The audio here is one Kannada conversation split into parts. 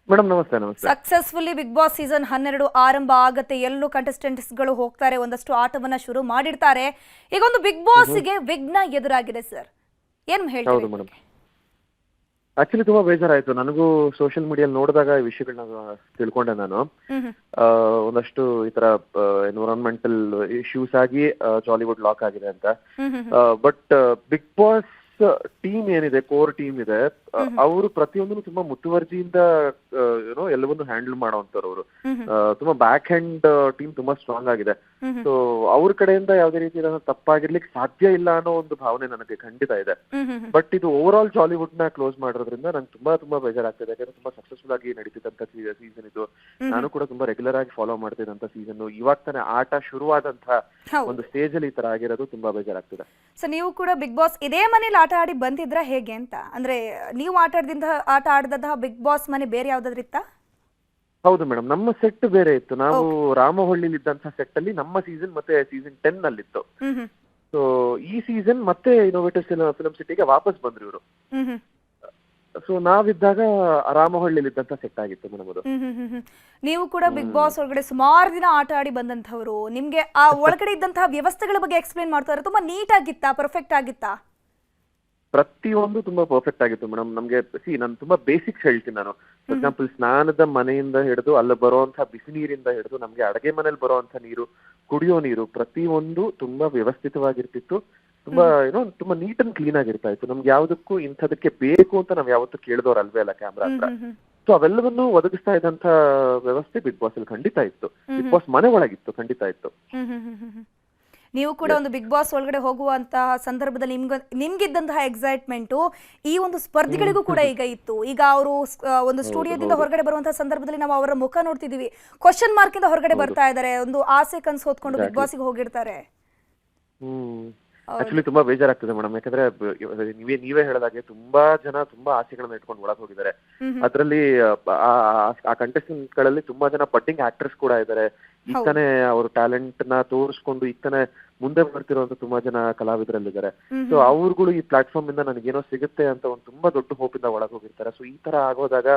ಮೇಡಮ್ ನಮಸ್ತೆ. ನಮಸ್ತೆ. ಸಕ್ಸಸ್ಫುಲಿ ಬಿಗ್ ಬಾಸ್ ಸೀಸನ್ 12 ಆರಂಭ ಆಗತ್ತೆ. ಎಲ್ಲೂ ಕಂಟೆಸ್ಟೆಂಟ್ಸ್ ಗಳು ಹೋಗ್ತಾರೆ, ಒಂದಷ್ಟು ಆಟವನ್ನ ಶುರು ಮಾಡಿರ್ತಾರೆ. ಈಗ ಒಂದು ಬಿಗ್ ಬಾಸ್ ಗೆ ವಿಘ್ನ ಎದುರಾಗಿದೆ ಸರ್, ಏನ್ ಹೇಳ್ತೀವಿ? ಹೌದು ಮೇಡಮ್, ಆಕ್ಚುಲಿ ತುಂಬಾ ಬೇಜಾರಾಯ್ತು ನನಗೂ. ಸೋಷಿಯಲ್ ಮೀಡಿಯಲ್ಲಿ ನೋಡಿದಾಗ ಈ ವಿಷಯಗಳನ್ನ ತಿಳ್ಕೊಂಡೆ ನಾನು. ಒಂದಷ್ಟು ಈ ತರ ಎನ್ವಿರಾನ್ಮೆಂಟಲ್ ಇಶ್ಯೂಸ್ ಆಗಿ ಜಾಲಿವುಡ್ ಲಾಕ್ ಆಗಿದೆ ಅಂತ. ಬಟ್ ಬಿಗ್ ಬಾಸ್ ಟೀಮ್ ಏನಿದೆ, ಕೋರ್ ಟೀಮ್ ಇದೆ, ಅವರು ಪ್ರತಿಯೊಂದನ್ನು ತುಂಬಾ ಮುತುವರ್ಜಿಯಿಂದ ಏನೋ ಎಲ್ಲವನ್ನೂ ಹ್ಯಾಂಡಲ್ ಮಾಡೋವಂಥವ್ರು ಅವರು. ತುಂಬಾ ಬ್ಯಾಕ್ ಹ್ಯಾಂಡ್ ಟೀಮ್ ತುಂಬಾ ಸ್ಟ್ರಾಂಗ್ ಆಗಿದೆ. ಸೊ ಅವ್ರ ಕಡೆಯಿಂದ ಯಾವ್ದೇ ರೀತಿ ತಪ್ಪಾಗಿರ್ಲಿಕ್ಕೆ ಸಾಧ್ಯ ಇಲ್ಲ ಅನ್ನೋ ಒಂದು ಭಾವನೆ ನನಗೆ ಖಂಡಿತ ಇದೆ. ಬಟ್ ಇದು ಓವರ್ ಆಲ್ ಜಾಲಿವುಡ್ ನ ಕ್ಲೋಸ್ ಮಾಡೋದ್ರಿಂದ ನಂಗೆ ತುಂಬಾ ಬೇಜಾರಾಗ್ತದೆ. ಯಾಕಂದ್ರೆ ತುಂಬಾ ಸಕ್ಸಸ್ಫುಲ್ ಆಗಿ ನಡೀತಿದ್ದಂತ ಸೀಸನ್ ಇದು. ನಾನು ಕೂಡ ತುಂಬಾ ರೆಗ್ಯುಲರ್ ಆಗಿ ಫಾಲೋ ಮಾಡ್ತಿದ್ದಂತ ಸೀಸನ್ ಇವಾಗ ತಾನೇ ಆಟ ಶುರುವಾದಂತಹ ಒಂದು ಸ್ಟೇಜ್ ಅಲ್ಲಿ ಈ ತರ ಆಗಿರೋದು ತುಂಬಾ ಬೇಜಾರಾಗ್ತಿದೆ. ಸೊ ನೀವು ಕೂಡ ಬಿಗ್ ಬಾಸ್ ಇದೇ ಮನೇಲಿ ಆಟ ಆಡಿ ಬಂದಿದ್ರ ಹೇಗೆ ಅಂತ? ಅಂದ್ರೆ ನೀವು ಆಟ ಆಡಿದಂತಹ ಬಿಗ್ ಬಾಸ್ ಮನೆ ಬೇರೆ ಯಾವ್ದಾದ್ರು ಇತ್ತಾ? ಹೌದು ಮೇಡಮ್, ನಮ್ಮ ಸೆಟ್ ಬೇರೆ ಇತ್ತು. ನಾವು ರಾಮಹಳ್ಳಿಲಿ ಇದ್ದಂತ ಸೆಟ್ ಅಲ್ಲಿ ನಮ್ಮ ಸೀಸನ್ ಮತ್ತೆ ಸೀಸನ್ 10 ಅಲ್ಲಿತ್ತು. ಸೊ ಈ ಸೀಸನ್ ಮತ್ತೆ ಇನ್ನೋವೇಟಿವ್ ಫಿಲಂ ಸಿಟಿಗೆ ವಾಪಸ್ ಬಂದ್ರು ಇವರು. ಸೊ ನಾವಿದ್ದಾಗ ರಾಮಹಳ್ಳಿಲಿ ಇದ್ದಂತ ಸೆಟ್ ಆಗಿತ್ತು ಮೇಡಮ್ ಅದು. ನೀವು ಕೂಡ ಬಿಗ್ ಬಾಸ್ ಒಳಗಡೆ ಸುಮಾರು ದಿನ ಆಟ ಆಡಿ ಬಂದಂತವ್ರು, ನಿಮ್ಗೆ ಆ ಒಳಗಡೆ ಇದ್ದಂತಹ ವ್ಯವಸ್ಥೆಗಳ ಬಗ್ಗೆ ಎಕ್ಸ್ಪ್ಲೇನ್ ಮಾಡ್ತಾರೆ. ತುಂಬಾ ನೀಟ್ ಆಗಿತ್ತಾ, ಪರ್ಫೆಕ್ಟ್ ಆಗಿತ್ತಾ? ಪ್ರತಿಯೊಂದು ತುಂಬಾ ಪರ್ಫೆಕ್ಟ್ ಆಗಿತ್ತು ಮೇಡಮ್. ನಮ್ಗೆ ನಾನು ತುಂಬಾ ಬೇಸಿಕ್ಸ್ ಹೇಳ್ತೀನಿ ನಾನು. ಫಾರ್ ಎಕ್ಸಾಂಪಲ್ ಸ್ನಾನದ ಮನೆಯಿಂದ ಹಿಡಿದು ಅಲ್ಲಿ ಬರುವಂತಹ ಬಿಸಿ ನೀರಿಂದ ಹಿಡಿದು ನಮ್ಗೆ ಅಡಗೆ ಮನೇಲಿ ಬರುವಂತ ನೀರು, ಕುಡಿಯೋ ನೀರು, ಪ್ರತಿಯೊಂದು ತುಂಬಾ ವ್ಯವಸ್ಥಿತವಾಗಿರ್ತಿತ್ತು. ತುಂಬಾ ತುಂಬಾ ನೀಟ್ ಅಂಡ್ ಕ್ಲೀನ್ ಆಗಿರ್ತಾ ಇತ್ತು. ನಮ್ಗೆ ಯಾವ್ದಕ್ಕೂ ಇಂಥದಕ್ಕೆ ಬೇಕು ಅಂತ ನಾವ್ ಯಾವತ್ತೂ ಕೇಳಿದವ್ರು ಅಲ್ವೇ ಅಲ್ಲ ಕ್ಯಾಮ್ರಾ ಹತ್ರ. ಸೊ ಅವೆಲ್ಲವನ್ನು ಒದಗಿಸ್ತಾ ಇದ್ದಂತ ವ್ಯವಸ್ಥೆ ಬಿಗ್ ಬಾಸ್ ಅಲ್ಲಿ ಖಂಡಿತ ಇತ್ತು. ಬಿಗ್ ಬಾಸ್ ಮನೆ ಒಳಗಿತ್ತು, ಖಂಡಿತ ಇತ್ತು. ನೀವು ಕೂಡ ಒಂದು ಬಿಗ್ ಬಾಸ್ ಒಳಗಡೆ ಹೋಗುವಂತಹ ಸಂದರ್ಭದಲ್ಲಿ ನಿಮ್ಗಿದ್ದಂತಹ ಎಕ್ಸೈಟ್ಮೆಂಟು ಈ ಒಂದು ಸ್ಪರ್ಧಿಗಳಿಗೂ ಕೂಡ ಈಗ ಇತ್ತು. ಈಗ ಅವರು ಒಂದು ಸ್ಟುಡಿಯೋದಿಂದ ಹೊರಗಡೆ ಬರುವಂತಹ ಸಂದರ್ಭದಲ್ಲಿ ನಾವು ಅವರ ಮುಖ ನೋಡ್ತಿದೀವಿ, ಕ್ವಶನ್ ಮಾರ್ಕ್ ಇಂದ ಹೊರಗಡೆ ಬರ್ತಾ ಇದಾರೆ, ಒಂದು ಆಸೆ ಕನ್ಸು ಹೊತ್ಕೊಂಡು ಬಿಗ್ ಬಾಸ್ಗೆ ಹೋಗಿರ್ತಾರೆ. ಆಕ್ಚುಲಿ ತುಂಬಾ ಬೇಜಾರಾಗ್ತದೆ ಮೇಡಮ್. ಯಾಕಂದ್ರೆ ನೀವೇ ಹೇಳದಾಗೆ ತುಂಬಾ ಜನ ತುಂಬಾ ಆಸೆಗಳನ್ನ ಇಟ್ಕೊಂಡು ಒಳಗ್ ಹೋಗಿದ್ದಾರೆ. ಅದ್ರಲ್ಲಿ ಆ ಕಂಟೆಸ್ಟೆಂಟ್ ಗಳಲ್ಲಿ ತುಂಬಾ ಜನ ಬಡ್ಡಿಂಗ್ ಆಕ್ಟರ್ಸ್ ಕೂಡ ಇದ್ದಾರೆ. ಈಗ ತಾನೇ ಅವ್ರ ಟ್ಯಾಲೆಂಟ್ ನ ತೋರಿಸ್ಕೊಂಡು ಈಗ ತಾನೇ ಮುಂದೆ ಬರ್ತಿರುವಂತ ತುಂಬಾ ಜನ ಕಲಾವಿದರಲ್ಲಿದ್ದಾರೆ. ಸೊ ಅವ್ರುಗಳು ಈ ಪ್ಲಾಟ್ಫಾರ್ಮ್ ಇಂದ ನನಗೇನೋ ಸಿಗುತ್ತೆ ಅಂತ ಒಂದು ತುಂಬಾ ದೊಡ್ಡ ಹೋಪ್ ಇಂದ ಒಳಗ್ ಹೋಗಿರ್ತಾರೆ. ಸೊ ಈ ತರ ಆಗೋದಾಗ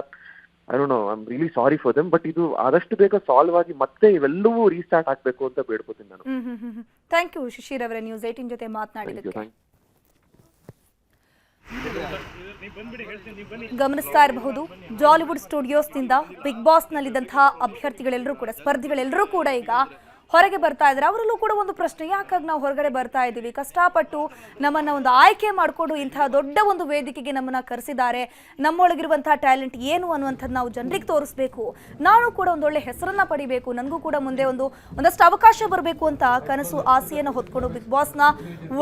I don't know, I am really sorry for them. But ಇದು ಆದಷ್ಟು ಬೇಗ ಸಾಲ್ವ್ ಆಗಿ ಮತ್ತೆ ಇವೆಲ್ಲವೂ ರೀಸ್ಟಾರ್ಟ್ ಆಗ್ಬೇಕು ಅಂತ ಬೇಡ್ಕೋತೀನಿ ನಾನು. ಥ್ಯಾಂಕ್ ಯು ಶಿಶಿರ್ ಅವರೇ, ನ್ಯೂಸ್ 18 ಜೊತೆ ಮಾತನಾಡಿದ್ದಕ್ಕೆ. ಗಮನಿಸ್ತಾ ಇರಬಹುದು, ಜಾಲಿವುಡ್ ಸ್ಟುಡಿಯೋಸ್ನಿಂದ ಬಿಗ್ ಬಾಸ್ ನಲ್ಲಿದ್ದಂತಹ ಅಭ್ಯರ್ಥಿಗಳೆಲ್ಲರೂ ಕೂಡ, ಸ್ಪರ್ಧಿಗಳೆಲ್ಲರೂ ಕೂಡ ಈಗ ಹೊರಗೆ ಬರ್ತಾ ಇದ್ದಾರೆ. ಅವರಲ್ಲೂ ಕೂಡ ಒಂದು ಪ್ರಶ್ನೆ, ಯಾಕಾಗಿ ನಾವು ಹೊರಗಡೆ ಬರ್ತಾ ಇದ್ದೀವಿ? ಕಷ್ಟಪಟ್ಟು ನಮ್ಮನ್ನ ಒಂದು ಆಯ್ಕೆ ಮಾಡಿಕೊಂಡು ಇಂತಹ ದೊಡ್ಡ ಒಂದು ವೇದಿಕೆಗೆ ನಮ್ಮನ್ನ ಕರೆಸಿದ್ದಾರೆ. ನಮ್ಮೊಳಗಿರುವಂತಹ ಟ್ಯಾಲೆಂಟ್ ಏನು ಅನ್ನುವಂಥದ್ದು ನಾವು ಜನರಿಗೆ ತೋರಿಸ್ಬೇಕು, ನಾನು ಕೂಡ ಒಂದೊಳ್ಳೆ ಹೆಸರನ್ನ ಪಡಿಬೇಕು, ನನಗೂ ಕೂಡ ಮುಂದೆ ಒಂದಷ್ಟು ಅವಕಾಶ ಬರಬೇಕು ಅಂತ ಕನಸು ಆಸೆಯನ್ನು ಹೊತ್ಕೊಂಡು ಬಿಗ್ ಬಾಸ್ನ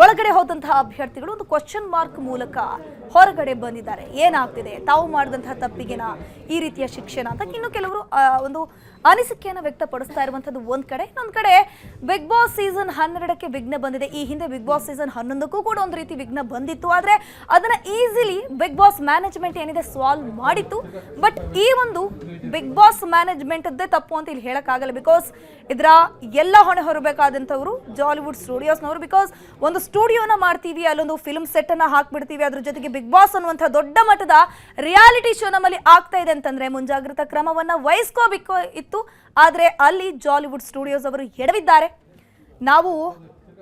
ಒಳಗಡೆ ಹೋದಂತಹ ಅಭ್ಯರ್ಥಿಗಳು ಒಂದು ಕ್ವಶನ್ ಮಾರ್ಕ್ ಮೂಲಕ ಹೊರಗಡೆ ಬಂದಿದ್ದಾರೆ. ಏನಾಗ್ತಿದೆ, ತಾವು ಮಾಡಿದಂತಹ ತಪ್ಪಿಗೆನ ಈ ರೀತಿಯ ಶಿಕ್ಷಣ ಅಂತ ಇನ್ನು ಕೆಲವರು ಒಂದು ಅನಿಸಿಕೆಯನ್ನು ವ್ಯಕ್ತಪಡಿಸ್ತಾ ಇರುವಂತದ್ದು ಒಂದ್ ಕಡೆ. ಇನ್ನೊಂದ್ ಕಡೆ ಬಿಗ್ ಬಾಸ್ ಸೀಸನ್ 12ಕ್ಕೆ ವಿಘ್ನ ಬಂದಿದೆ. ಈ ಹಿಂದೆ ಬಿಗ್ ಬಾಸ್ ಸೀಸನ್ 11ಕ್ಕೂ ಕೂಡ ಒಂದು ರೀತಿ ವಿಘ್ನ ಬಂದಿತ್ತು, ಆದ್ರೆ ಅದನ್ನ ಈಸಿಲಿ ಬಿಗ್ ಬಾಸ್ ಮ್ಯಾನೇಜ್ಮೆಂಟ್ ಏನಿದೆ ಸಾಲ್ವ್ ಮಾಡಿತ್ತು. ಬಟ್ ಈ ಒಂದು ಬಿಗ್ ಬಾಸ್ ಮ್ಯಾನೇಜ್ಮೆಂಟ್ ಅದ್ದೇ ತಪ್ಪು ಅಂತ ಇಲ್ಲಿ ಹೇಳಕ್ಕಾಗಲ್ಲ. ಬಿಕಾಸ್ ಇದರ ಎಲ್ಲ ಹೊಣೆ ಹೊರಬೇಕಾದಂಥವ್ರು ಜಾಲಿವುಡ್ ಸ್ಟುಡಿಯೋಸ್ನವರು. ಬಿಕಾಸ್ ಒಂದು ಸ್ಟುಡಿಯೋನ ಮಾಡ್ತೀವಿ, ಅಲ್ಲೊಂದು ಫಿಲ್ಮ್ ಸೆಟ್ ಅನ್ನ ಹಾಕ್ಬಿಡ್ತೀವಿ, ಅದ್ರ ಜೊತೆಗೆ ಬಿಗ್ ಬಾಸ್ ಅನ್ನುವಂಥ ದೊಡ್ಡ ಮಟ್ಟದ ರಿಯಾಲಿಟಿ ಶೋ ನಮ್ಮಲ್ಲಿ ಆಗ್ತಾ ಇದೆ ಅಂತಂದ್ರೆ ಮುಂಜಾಗ್ರತಾ ಕ್ರಮವನ್ನ ವಹಿಸ್ಕೋಬೇಕು ಇತ್ತು. ಆದ್ರೆ ಅಲ್ಲಿ ಜಾಲಿವುಡ್ ಸ್ಟುಡಿಯೋಸ್ ಅವರು ಎಡವಿದ್ದಾರೆ. ನಾವು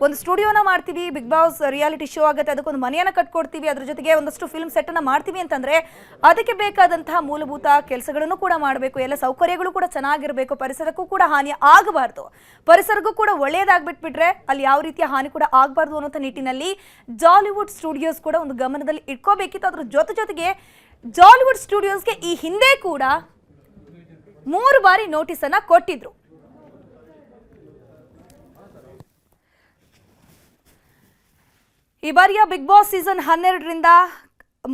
ಒಂದು ಸ್ಟುಡಿಯೋನ ಮಾಡ್ತೀವಿ, ಬಿಗ್ ಬಾಸ್ ರಿಯಾಲಿಟಿ ಶೋ ಆಗುತ್ತೆ, ಅದಕ್ಕೊಂದು ಮನೆಯನ್ನ ಕಟ್ಕೊಡ್ತೀವಿ, ಅದ್ರ ಜೊತೆಗೆ ಒಂದಷ್ಟು ಫಿಲ್ಮ್ ಸೆಟ್ ಅನ್ನ ಮಾಡ್ತೀವಿ ಅಂತಂದ್ರೆ ಅದಕ್ಕೆ ಬೇಕಾದಂತಹ ಮೂಲಭೂತ ಕೆಲಸಗಳನ್ನು ಕೂಡ ಮಾಡಬೇಕು, ಎಲ್ಲ ಸೌಕರ್ಯಗಳು ಕೂಡ ಚೆನ್ನಾಗಿರ್ಬೇಕು, ಪರಿಸರಕ್ಕೂ ಕೂಡ ಹಾನಿ ಆಗಬಾರ್ದು, ಪರಿಸರಕ್ಕೂ ಕೂಡ ಒಳ್ಳೆಯದಾಗ್ಬಿಟ್ಬಿಟ್ರೆ ಅಲ್ಲಿ ಯಾವ ರೀತಿಯ ಹಾನಿ ಕೂಡ ಆಗಬಾರ್ದು ಅನ್ನೋ ನಿಟ್ಟಿನಲ್ಲಿ ಜಾಲಿವುಡ್ ಸ್ಟುಡಿಯೋಸ್ ಕೂಡ ಒಂದು ಗಮನದಲ್ಲಿ ಇಟ್ಕೋಬೇಕಿತ್ತು. ಅದ್ರ ಜೊತೆಗೆ ಜಾಲಿವುಡ್ ಸ್ಟುಡಿಯೋಸ್ಗೆ ಈ ಹಿಂದೆ ಕೂಡ 3 ಬಾರಿ ನೋಟಿಸ್ ಅನ್ನ ಕೊಟ್ಟಿದ್ರು. ಈ ಬಾರಿಯ ಬಿಗ್ ಬಾಸ್ ಸೀಸನ್ 12ರಿಂದ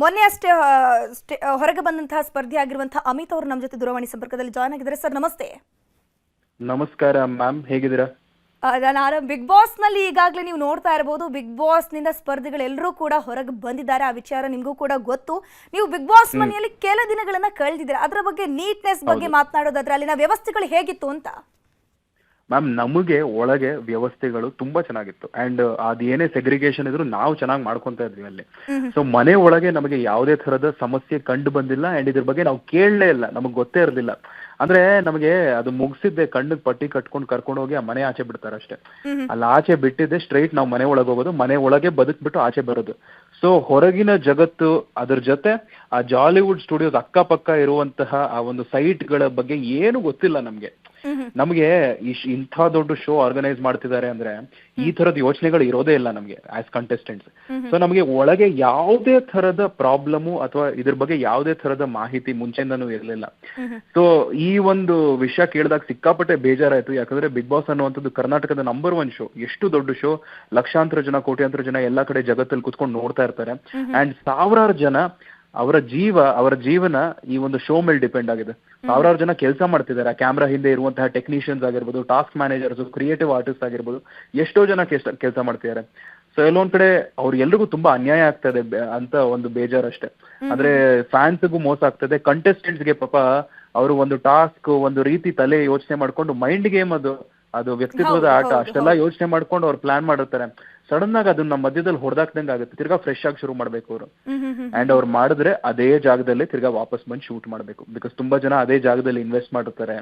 ಮೊನ್ನೆ ಅಷ್ಟೇ ಹೊರಗೆ ಬಂದಂತಹ ಸ್ಪರ್ಧಿ ಆಗಿರುವಂತಹ ಅಮಿತ್ ಅವರು ನಮ್ಮ ಜೊತೆ ದೂರವಾಣಿ ಸಂಪರ್ಕದಲ್ಲಿ ಜಾಯ್ನ್ ಆಗಿದ್ದಾರೆ. ಸರ್ ನಮಸ್ತೆ. ನಮಸ್ಕಾರ ಮ್ಯಾಮ್, ಹೇಗಿದ್ದೀರಾ? ನಾನು ಬಿಗ್ ಬಾಸ್ ನಲ್ಲಿ ಈಗಾಗಲೇ ನೀವು ನೋಡ್ತಾ ಇರಬಹುದು, ಬಿಗ್ ಬಾಸ್ ನಿಂದ ಸ್ಪರ್ಧಿಗಳೆಲ್ಲರೂ ಕೂಡ ಹೊರಗೆ ಬಂದಿದ್ದಾರೆ. ಆ ವಿಚಾರ ನಿಮಗೂ ಕೂಡ ಗೊತ್ತು. ನೀವು ಬಿಗ್ ಬಾಸ್ ಮನೆಯಲ್ಲಿ ಕೆಲ ದಿನಗಳನ್ನ ಕಳೆದಿದ್ದೀರಾ. ಅದರ ಬಗ್ಗೆ ನೀಟ್ನೆಸ್ ಬಗ್ಗೆ ಮಾತನಾಡೋದಾದ್ರೆ ಅಲ್ಲಿನ ವ್ಯವಸ್ಥೆಗಳು ಹೇಗಿತ್ತು ಅಂತ? ಮ್ಯಾಮ್ ನಮಗೆ ಒಳಗೆ ವ್ಯವಸ್ಥೆಗಳು ತುಂಬಾ ಚೆನ್ನಾಗಿತ್ತು ಅಂಡ್ ಅದೇನೇ ಸೆಗ್ರಿಗೇಷನ್ ಇದ್ರು ನಾವು ಚೆನ್ನಾಗಿ ಮಾಡ್ಕೊಂತ ಇದ್ವಿ ಅಲ್ಲಿ. ಸೊ ಮನೆ ಒಳಗೆ ನಮಗೆ ಯಾವುದೇ ತರದ ಸಮಸ್ಯೆ ಕಂಡು ಬಂದಿಲ್ಲ ಅಂಡ್ ಇದ್ರ ಬಗ್ಗೆ ನಾವು ಕೇಳಲೇ ಇಲ್ಲ, ನಮಗ್ ಗೊತ್ತೇ ಇರಲಿಲ್ಲ. ಅಂದ್ರೆ ನಮಗೆ ಅದು ಮುಗಿಸಿದ್ದೆ ಕಣ್ಣಿಗೆ ಪಟ್ಟಿ ಕಟ್ಕೊಂಡು ಕರ್ಕೊಂಡು ಹೋಗಿ ಆ ಮನೆ ಆಚೆ ಬಿಡ್ತಾರೆ ಅಷ್ಟೇ. ಅಲ್ಲಿ ಆಚೆ ಬಿಟ್ಟಿದ್ದೆ ಸ್ಟ್ರೈಟ್ ನಾವು ಮನೆ ಒಳಗೆ ಹೋಗೋದು, ಮನೆ ಒಳಗೆ ಬದುಕ್ಬಿಟ್ಟು ಆಚೆ ಬರೋದು. ಸೊ ಹೊರಗಿನ ಜಗತ್ತು ಅದ್ರ ಜೊತೆ ಆ ಜಾಲಿವುಡ್ ಸ್ಟುಡಿಯೋಸ್ ಅಕ್ಕಪಕ್ಕ ಇರುವಂತಹ ಆ ಒಂದು ಸೈಟ್ಗಳ ಬಗ್ಗೆ ಏನು ಗೊತ್ತಿಲ್ಲ ನಮ್ಗೆ. ನಮ್ಗೆ ಇಂಥ ದೊಡ್ಡ ಶೋ ಆರ್ಗನೈಸ್ ಮಾಡ್ತಿದ್ದಾರೆ ಅಂದ್ರೆ ಈ ತರದ ಯೋಚನೆಗಳು ಇರೋದೇ ಇಲ್ಲ ನಮ್ಗೆ ಆಸ್ ಕಂಟೆಸ್ಟೆಂಟ್ಸ್. ಸೊ ನಮಗೆ ಒಳಗೆ ಯಾವುದೇ ತರದ ಪ್ರಾಬ್ಲಮು ಅಥವಾ ಇದ್ರ ಬಗ್ಗೆ ಯಾವುದೇ ತರದ ಮಾಹಿತಿ ಮುಂಚೆಯಿಂದನೂ ಇರಲಿಲ್ಲ. ಸೊ ಈ ಒಂದು ವಿಷಯ ಕೇಳಿದಾಗ ಸಿಕ್ಕಾಪಟ್ಟೆ ಬೇಜಾರಾಯ್ತು. ಯಾಕಂದ್ರೆ ಬಿಗ್ ಬಾಸ್ ಅನ್ನುವಂಥದ್ದು ಕರ್ನಾಟಕದ ನಂಬರ್ 1 ಶೋ, ಎಷ್ಟು ದೊಡ್ಡ ಶೋ, ಲಕ್ಷಾಂತರ ಜನ ಕೋಟ್ಯಾಂತರ ಜನ ಎಲ್ಲಾ ಕಡೆ ಜಗತ್ತಲ್ಲಿ ಕುತ್ಕೊಂಡು ನೋಡ್ತಾ ಇರ್ತಾರೆ. ಅಂಡ್ ಸಾವಿರಾರು ಜನ ಅವರ ಜೀವನ ಈ ಒಂದು ಶೋ ಮೇಲೆ ಡಿಪೆಂಡ್ ಆಗಿದೆ. ಸಾವಿರಾರು ಜನ ಕೆಲಸ ಮಾಡ್ತಿದ್ದಾರೆ. ಕ್ಯಾಮ್ರಾ ಹಿಂದೆ ಇರುವಂತಹ ಟೆಕ್ನಿಷಿಯನ್ಸ್ ಆಗಿರ್ಬೋದು, ಟಾಸ್ಕ್ ಮ್ಯಾನೇಜರ್ಸ್, ಕ್ರಿಯೇಟಿವ್ ಆರ್ಟಿಸ್ಟ್ ಆಗಿರ್ಬೋದು, ಎಷ್ಟೋ ಜನ ಕೆಲಸ ಮಾಡ್ತಿದ್ದಾರೆ. ಸೊ ಎಲ್ಲೊಂದ್ ಕಡೆ ಅವ್ರಿಗೆಲ್ರಿಗೂ ತುಂಬಾ ಅನ್ಯಾಯ ಆಗ್ತದೆ ಅಂತ ಒಂದು ಬೇಜಾರಷ್ಟೇ. ಅಂದ್ರೆ ಫ್ಯಾನ್ಸ್ಗೂ ಮೋಸ ಆಗ್ತದೆ, ಕಂಟೆಸ್ಟೆಂಟ್ಸ್ಗೆ ಪಾಪ ಅವರು ಒಂದು ಟಾಸ್ಕ್ ಒಂದು ರೀತಿ ತಲೆ ಯೋಚನೆ ಮಾಡ್ಕೊಂಡು ಮೈಂಡ್ ಗೇಮ್ ಅದು ವ್ಯಕ್ತಿತ್ವದ ಆಟ ಅಷ್ಟೆಲ್ಲ ಯೋಚನೆ ಮಾಡ್ಕೊಂಡು ಅವ್ರು ಪ್ಲಾನ್ ಮಾಡಿರ್ತಾರೆ. ಸಡನ್ ಆಗಿ ಅದನ್ನ ನಮ್ಮ ಮಧ್ಯದಲ್ಲಿ ಹೊಡೆದಾಕ್ದಂಗೆ ಆಗುತ್ತೆ. ತಿರ್ಗಾ ಫ್ರೆಶ್ ಆಗಿ ಶುರು ಮಾಡ್ಬೇಕು ಅವರು. ಅಂಡ್ ಅವ್ರು ಮಾಡಿದ್ರೆ ಅದೇ ಜಾಗದಲ್ಲಿ ತಿರ್ಗಾ ವಾಪಸ್ ಬಂದು ಶೂಟ್ ಮಾಡ್ಬೇಕು. ಬಿಕಾಸ್ ತುಂಬಾ ಜನ ಅದೇ ಜಾಗದಲ್ಲಿ ಇನ್ವೆಸ್ಟ್ ಮಾಡಿರ್ತಾರೆ,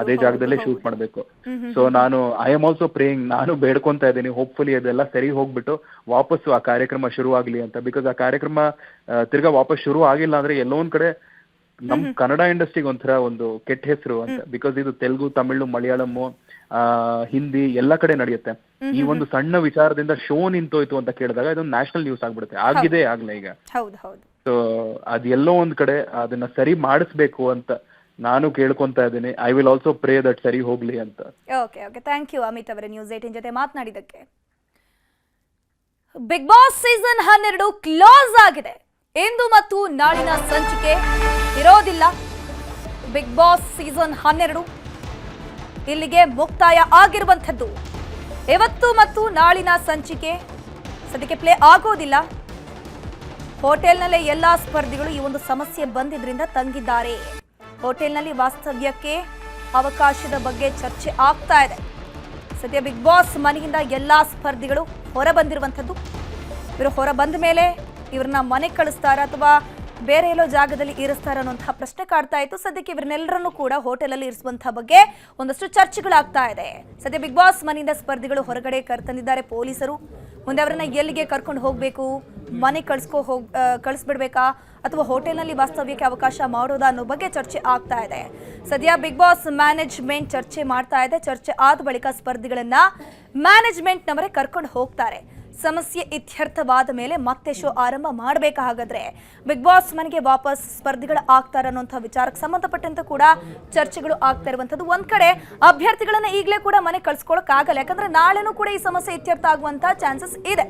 ಅದೇ ಜಾಗದಲ್ಲೇ ಶೂಟ್ ಮಾಡ್ಬೇಕು. So I am also praying, ನಾನು ಬೇಡ್ಕೊಂತ ಇದ್ದೀನಿ, ಹೋಪ್ಫುಲಿ ಅದೆಲ್ಲ ಸರಿ ಹೋಗ್ಬಿಟ್ಟು ವಾಪಸ್ಸು ಆ ಕಾರ್ಯಕ್ರಮ ಶುರು ಆಗ್ಲಿ ಅಂತ. ಬಿಕಾಸ್ ಆ ಕಾರ್ಯಕ್ರಮ ತಿರ್ಗಾ ವಾಪಸ್ ಶುರು ಆಗಿಲ್ಲ ಅಂದ್ರೆ ಎಲ್ಲೋ ಒಂದ್ ಕಡೆ ನಮ್ ಕನ್ನಡ ಇಂಡಸ್ಟ್ರಿಗೆ ಒಂಥರ ಒಂದು ಕೆಟ್ಟ ಹೆಸರು ಅಂತ. ಬಿಕಾಸ್ ಇದು ತೆಲುಗು, ತಮಿಳು, ಮಲಯಾಳಂ, ಹಿಂದಿ ಎಲ್ಲ ಕಡೆ ನಡೆಯುತ್ತೆ. ಈ ಒಂದು ಸಣ್ಣ ವಿಚಾರದಿಂದ ಶೋ ನಿಂತೋಯ್ತು ಅಂತ ಕೇಳಿದಾಗ ಇದೊಂದು ನ್ಯಾಷನಲ್ ನ್ಯೂಸ್ ಆಗ್ಬಿಡುತ್ತೆ. ಆಗ್ಲೇ ಈಗ. ಸೊ ಅದೆಲ್ಲೋ ಒಂದ್ ಕಡೆ ಅದನ್ನ ಸರಿ ಮಾಡಿಸ್ಬೇಕು ಅಂತ ನಾನು ಕೇಳ್ಕೊಂತ ಇದ್ದೀನಿ. I will also pray that ಸರಿ ಹೋಗ್ಲಿ ಅಂತ. ಓಕೆ, ಥ್ಯಾಂಕ್ ಯು ಅಮಿತ್ ಅವರೇ ನ್ಯೂಸ್ 18 ಜೊತೆ ಮಾತನಾಡಿದ್ದಕ್ಕೆ. ಬಿಗ್ ಬಾಸ್ ಸೀಸನ್ 12 ಕ್ಲೋಸ್ ಆಗಿದೆ. ಇಂದು ಮತ್ತು ನಾಳಿನ ಸಂಚಿಕೆ ಇರೋದಿಲ್ಲ. ಬಿಗ್ ಬಾಸ್ ಸೀಸನ್ 12 ಇಲ್ಲಿಗೆ ಮುಕ್ತಾಯ ಆಗಿರುವಂಥದ್ದು. ಇವತ್ತು ಮತ್ತು ನಾಳಿನ ಸಂಚಿಕೆ ಸದ್ಯಕ್ಕೆ ಪ್ಲೇ ಆಗೋದಿಲ್ಲ. ಹೋಟೆಲ್ನಲ್ಲೇ ಎಲ್ಲಾ ಸ್ಪರ್ಧಿಗಳು ಈ ಒಂದು ಸಮಸ್ಯೆ ಬಂದಿದ್ರಿಂದ ತಂಗಿದ್ದಾರೆ. ಹೋಟೆಲ್ನಲ್ಲಿ ವಾಸ್ತವ್ಯಕ್ಕೆ ಅವಕಾಶದ ಬಗ್ಗೆ ಚರ್ಚೆ ಆಗ್ತಾ ಇದೆ. ಸದ್ಯ ಬಿಗ್ ಬಾಸ್ ಮನೆಯಿಂದ ಎಲ್ಲಾ ಸ್ಪರ್ಧಿಗಳು ಹೊರ ಬಂದಿರುವಂಥದ್ದು. ಇವರು ಹೊರ ಬಂದ ಮೇಲೆ ಇವ್ರನ್ನ ಮನೆ ಕಳಿಸ್ತಾರ ಅಥವಾ ಬೇರೆ ಎಲ್ಲೋ ಜಾಗದಲ್ಲಿ ಇರಿಸ್ತಾರ ಅನ್ನುವಂತಹ ಪ್ರಶ್ನೆ ಕಾಡ್ತಾ ಇತ್ತು. ಸದ್ಯಕ್ಕೆ ಇವರನ್ನೆಲ್ಲರನ್ನೂ ಕೂಡ ಹೋಟೆಲಲ್ಲಿ ಇರಿಸುವಂತಹ ಬಗ್ಗೆ ಒಂದಷ್ಟು ಚರ್ಚೆಗಳಾಗ್ತಾ ಇದೆ. ಸದ್ಯ ಬಿಗ್ ಬಾಸ್ ಮನೆಯಿಂದ ಸ್ಪರ್ಧಿಗಳು ಹೊರಗಡೆ ಕರ್ತಂದಿದ್ದಾರೆ ಪೊಲೀಸರು. ಮುಂದೆ ಅವರನ್ನ ಎಲ್ಲಿಗೆ ಕರ್ಕೊಂಡು ಹೋಗಬೇಕು, ಮನೆ ಕಳಿಸ್ಬಿಡ್ಬೇಕಾ ಅಥವಾ ಹೋಟೆಲ್ನಲ್ಲಿ ವಾಸ್ತವ್ಯಕ್ಕೆ ಅವಕಾಶ ಮಾಡೋದಾ ಅನ್ನೋ ಬಗ್ಗೆ ಚರ್ಚೆ ಆಗ್ತಾ ಇದೆ. ಸದ್ಯ ಬಿಗ್ ಬಾಸ್ ಮ್ಯಾನೇಜ್ಮೆಂಟ್ ಚರ್ಚೆ ಮಾಡ್ತಾ ಇದೆ. ಚರ್ಚೆ ಆದ ಬಳಿಕ ಸ್ಪರ್ಧಿಗಳನ್ನ ಮ್ಯಾನೇಜ್ಮೆಂಟ್ನವರೇ ಕರ್ಕೊಂಡು ಹೋಗ್ತಾರೆ. ಸಮಸ್ಯೆ ಇತ್ಯರ್ಥವಾದ ಮೇಲೆ ಮತ್ತೆ ಶೋ ಆರಂಭ ಮಾಡಬೇಕಾ? ಹಾಗಾದ್ರೆ ಬಿಗ್ ಬಾಸ್ ಮನೆಗೆ ವಾಪಸ್ ಸ್ಪರ್ಧಿಗಳು ಆಗ್ತಾರ ಅನ್ನೋಂಥ ವಿಚಾರಕ್ಕೆ ಸಂಬಂಧಪಟ್ಟಂತೆ ಕೂಡ ಚರ್ಚೆಗಳು ಆಗ್ತಾ ಇರುವಂತದ್ದು. ಒಂದ್ ಕಡೆ ಅಭ್ಯರ್ಥಿಗಳನ್ನ ಈಗಲೇ ಕೂಡ ಮನೆ ಕಳ್ಸ್ಕೊಳಕ್ ಆಗಲ್ಲ, ಯಾಕಂದ್ರೆ ನಾಳೆನೂ ಕೂಡ ಈ ಸಮಸ್ಯೆ ಇತ್ಯರ್ಥ ಆಗುವಂತ ಚಾನ್ಸಸ್ ಇದೆ.